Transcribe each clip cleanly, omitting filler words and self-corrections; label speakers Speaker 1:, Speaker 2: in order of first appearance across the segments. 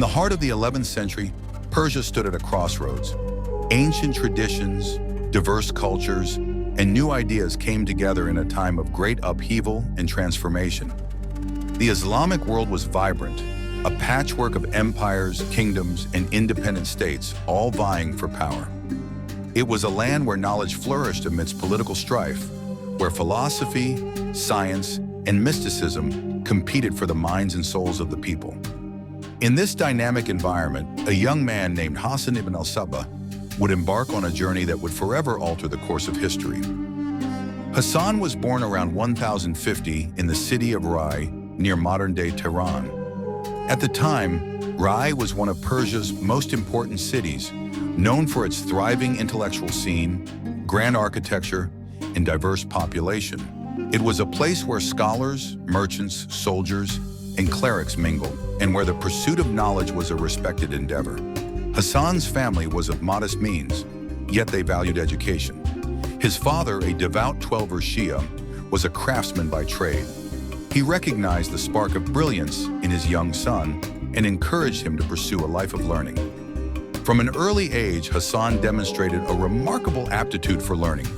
Speaker 1: the heart of the 11th century, Persia stood at a crossroads. Ancient traditions, diverse cultures, and new ideas came together in a time of great upheaval and transformation. The Islamic world was vibrant, a patchwork of empires, kingdoms, and independent states, all vying for power. It was a land where knowledge flourished amidst political strife, where philosophy, science, and mysticism competed for the minds and souls of the people. In this dynamic environment, a young man named Hasan ibn al-Sabbah would embark on a journey that would forever alter the course of history. Hasan was born around 1050 in the city of Rayy, near modern-day Tehran. At the time, Rayy was one of Persia's most important cities, known for its thriving intellectual scene, grand architecture, and diverse population. It was a place where scholars, merchants, soldiers, and clerics mingled, and where the pursuit of knowledge was a respected endeavor. Hasan's family was of modest means, yet they valued education. His father, a devout Twelver Shia, was a craftsman by trade. He recognized the spark of brilliance in his young son and encouraged him to pursue a life of learning. From an early age, Hasan demonstrated a remarkable aptitude for learning.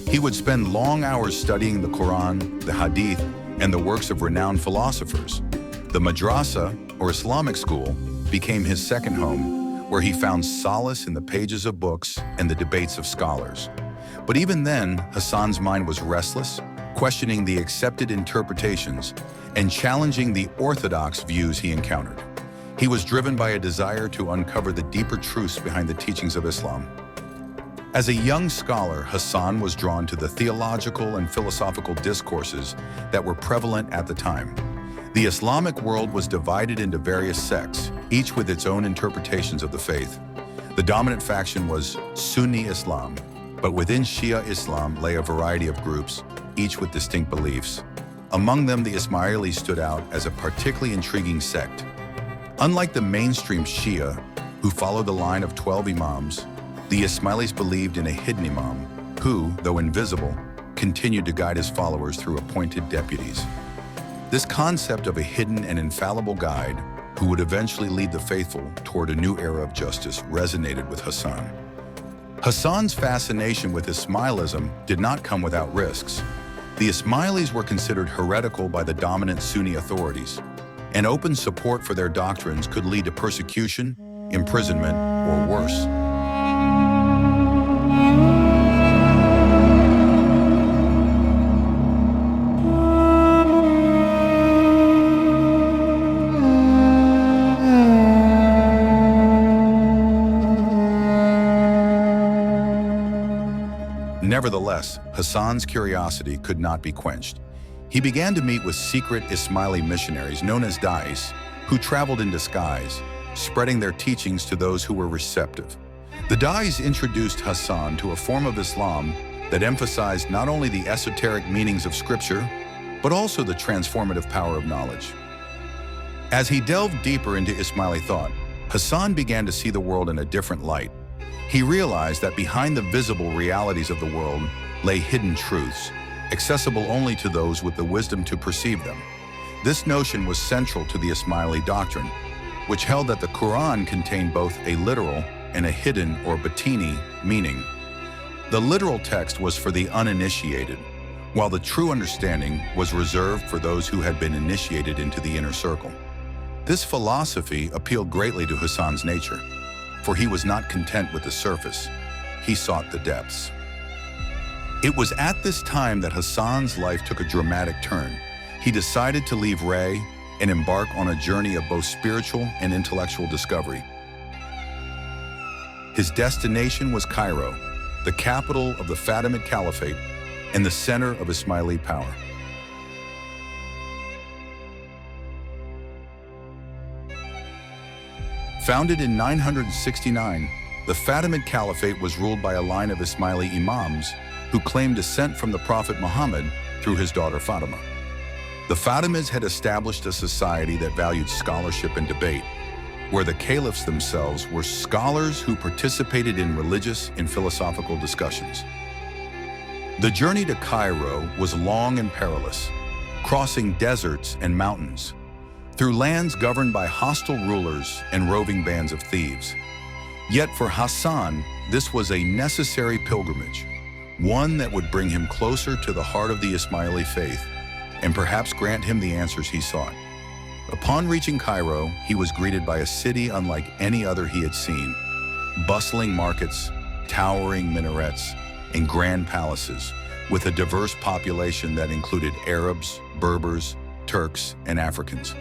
Speaker 1: He would spend long hours studying the Quran, the Hadith, and the works of renowned philosophers. The madrasa, or Islamic school, became his second home, where he found solace in the pages of books and the debates of scholars. But even then, Hasan's mind was restless, questioning the accepted interpretations and challenging the orthodox views he encountered. He was driven by a desire to uncover the deeper truths behind the teachings of Islam. As a young scholar, Hasan was drawn to the theological and philosophical discourses that were prevalent at the time. The Islamic world was divided into various sects, each with its own interpretations of the faith. The dominant faction was Sunni Islam, but within Shia Islam lay a variety of groups, each with distinct beliefs. Among them, the Ismailis stood out as a particularly intriguing sect. Unlike the mainstream Shia, who followed the line of 12 imams, the Ismailis believed in a hidden imam, who, though invisible, continued to guide his followers through appointed deputies. This concept of a hidden and infallible guide, who would eventually lead the faithful toward a new era of justice, resonated with Hasan. Hasan's fascination with Ismailism did not come without risks. The Ismailis were considered heretical by the dominant Sunni authorities, and open support for their doctrines could lead to persecution, imprisonment, or worse. Nevertheless, Hasan's curiosity could not be quenched. He began to meet with secret Ismaili missionaries known as Dais, who traveled in disguise, spreading their teachings to those who were receptive. The Dais introduced Hasan to a form of Islam that emphasized not only the esoteric meanings of scripture, but also the transformative power of knowledge. As he delved deeper into Ismaili thought, Hasan began to see the world in a different light. He realized that behind the visible realities of the world lay hidden truths, accessible only to those with the wisdom to perceive them. This notion was central to the Ismaili doctrine, which held that the Quran contained both a literal and a hidden or batini meaning. The literal text was for the uninitiated, while the true understanding was reserved for those who had been initiated into the inner circle. This philosophy appealed greatly to Hasan's nature, for he was not content with the surface. He sought the depths. It was at this time that Hasan's life took a dramatic turn. He decided to leave Rayy and embark on a journey of both spiritual and intellectual discovery. His destination was Cairo, the capital of the Fatimid Caliphate and the center of Ismaili power. Founded in 969, the Fatimid Caliphate was ruled by a line of Ismaili imams who claimed descent from the Prophet Muhammad through his daughter Fatima. The Fatimids had established a society that valued scholarship and debate, where the caliphs themselves were scholars who participated in religious and philosophical discussions. The journey to Cairo was long and perilous, crossing deserts and mountains. through lands governed by hostile rulers and roving bands of thieves. Yet for Hasan, this was a necessary pilgrimage, one that would bring him closer to the heart of the Ismaili faith and perhaps grant him the answers he sought. Upon reaching Cairo, he was greeted by a city unlike any other he had seen. Bustling markets, towering minarets, and grand palaces, with a diverse population that included Arabs, Berbers, Turks, and Africans.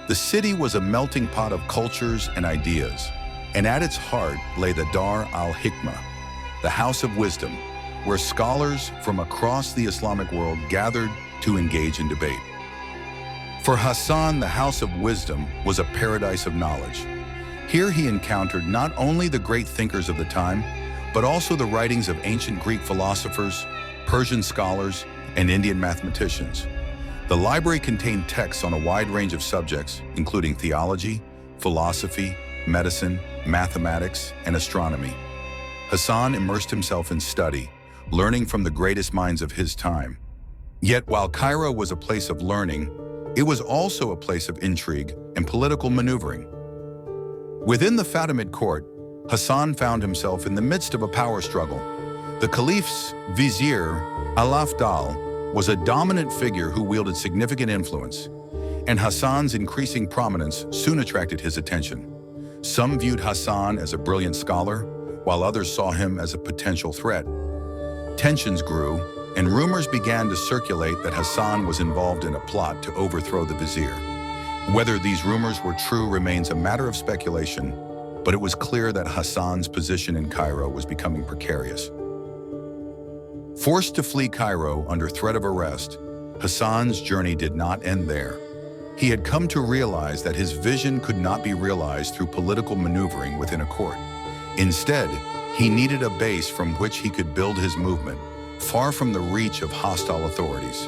Speaker 1: The city was a melting pot of cultures and ideas, and at its heart lay the Dar al-Hikmah, the House of Wisdom, where scholars from across the Islamic world gathered to engage in debate. For Hasan, the House of Wisdom was a paradise of knowledge. Here he encountered not only the great thinkers of the time, but also the writings of ancient Greek philosophers, Persian scholars, and Indian mathematicians. The library contained texts on a wide range of subjects, including theology, philosophy, medicine, mathematics, and astronomy. Hasan immersed himself in study, learning from the greatest minds of his time. Yet while Cairo was a place of learning, it was also a place of intrigue and political maneuvering. Within the Fatimid court, Hasan found himself in the midst of a power struggle. The Caliph's vizier, Al-Afdal, was a dominant figure who wielded significant influence, and Hasan's increasing prominence soon attracted his attention. Some viewed Hasan as a brilliant scholar, while others saw him as a potential threat. Tensions grew, and rumors began to circulate that Hasan was involved in a plot to overthrow the vizier. Whether these rumors were true remains a matter of speculation, but it was clear that Hasan's position in Cairo was becoming precarious. Forced to flee Cairo under threat of arrest, Hasan's journey did not end there. He had come to realize that his vision could not be realized through political maneuvering within a court. Instead, he needed a base from which he could build his movement, far from the reach of hostile authorities.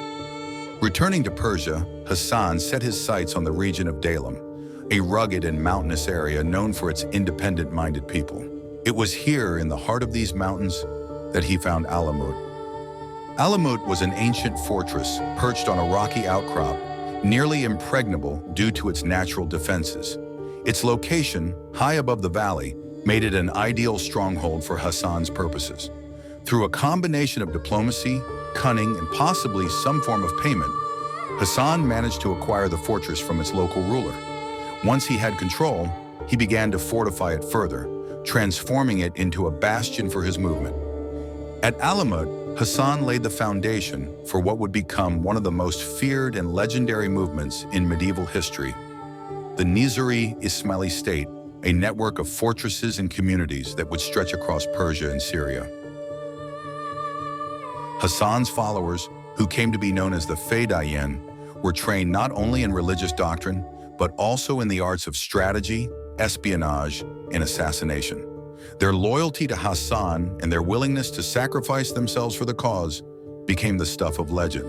Speaker 1: Returning to Persia, Hasan set his sights on the region of Dalam, a rugged and mountainous area known for its independent-minded people. It was here, in the heart of these mountains, that he found Alamut. Alamut was an ancient fortress perched on a rocky outcrop, nearly impregnable due to its natural defenses. Its location, high above the valley, made it an ideal stronghold for Hasan's purposes. Through a combination of diplomacy, cunning, and possibly some form of payment, Hasan managed to acquire the fortress from its local ruler. Once he had control, he began to fortify it further, transforming it into a bastion for his movement. At Alamut, Hasan laid the foundation for what would become one of the most feared and legendary movements in medieval history, the Nizari Ismaili state, a network of fortresses and communities that would stretch across Persia and Syria. Hasan's followers, who came to be known as the Fedayeen, were trained not only in religious doctrine, but also in the arts of strategy, espionage, and assassination. Their loyalty to Hasan and their willingness to sacrifice themselves for the cause became the stuff of legend.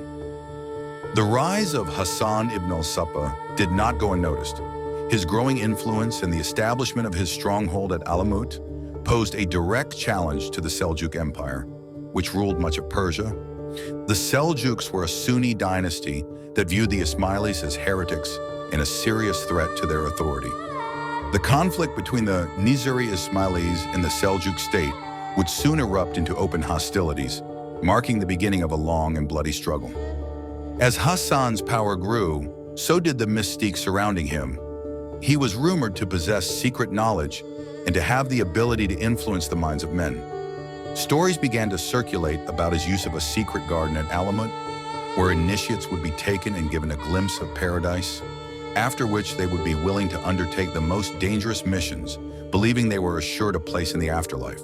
Speaker 1: The rise of Hasan ibn al-Sabbah did not go unnoticed. His growing influence and the establishment of his stronghold at Alamut posed a direct challenge to the Seljuk Empire, which ruled much of Persia. The Seljuks were a Sunni dynasty that viewed the Ismailis as heretics and a serious threat to their authority. The conflict between the Nizari Ismailis and the Seljuk state would soon erupt into open hostilities, marking the beginning of a long and bloody struggle. As Hasan's power grew, so did the mystique surrounding him. He was rumored to possess secret knowledge and to have the ability to influence the minds of men. Stories began to circulate about his use of a secret garden at Alamut, where initiates would be taken and given a glimpse of paradise, after which they would be willing to undertake the most dangerous missions, believing they were assured a place in the afterlife.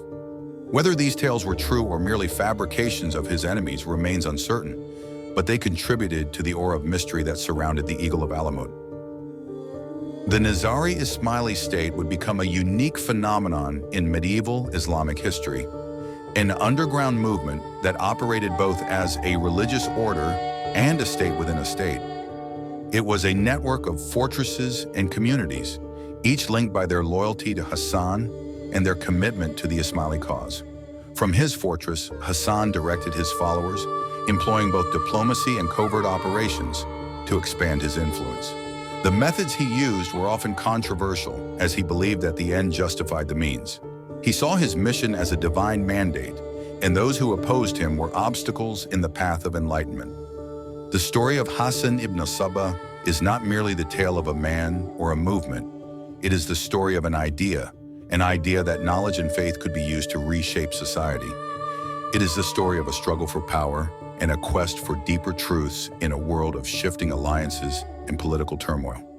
Speaker 1: Whether these tales were true or merely fabrications of his enemies remains uncertain, but they contributed to the aura of mystery that surrounded the Eagle of Alamut. The Nizari Ismaili state would become a unique phenomenon in medieval Islamic history, an underground movement that operated both as a religious order and a state within a state. It was a network of fortresses and communities, each linked by their loyalty to Hasan and their commitment to the Ismaili cause. From his fortress, Hasan directed his followers, employing both diplomacy and covert operations to expand his influence. The methods he used were often controversial, as he believed that the end justified the means. He saw his mission as a divine mandate, and those who opposed him were obstacles in the path of enlightenment. The story of Hasan ibn al-Sabbah is not merely the tale of a man or a movement. It is the story of an idea that knowledge and faith could be used to reshape society. It is the story of a struggle for power and a quest for deeper truths in a world of shifting alliances and political turmoil.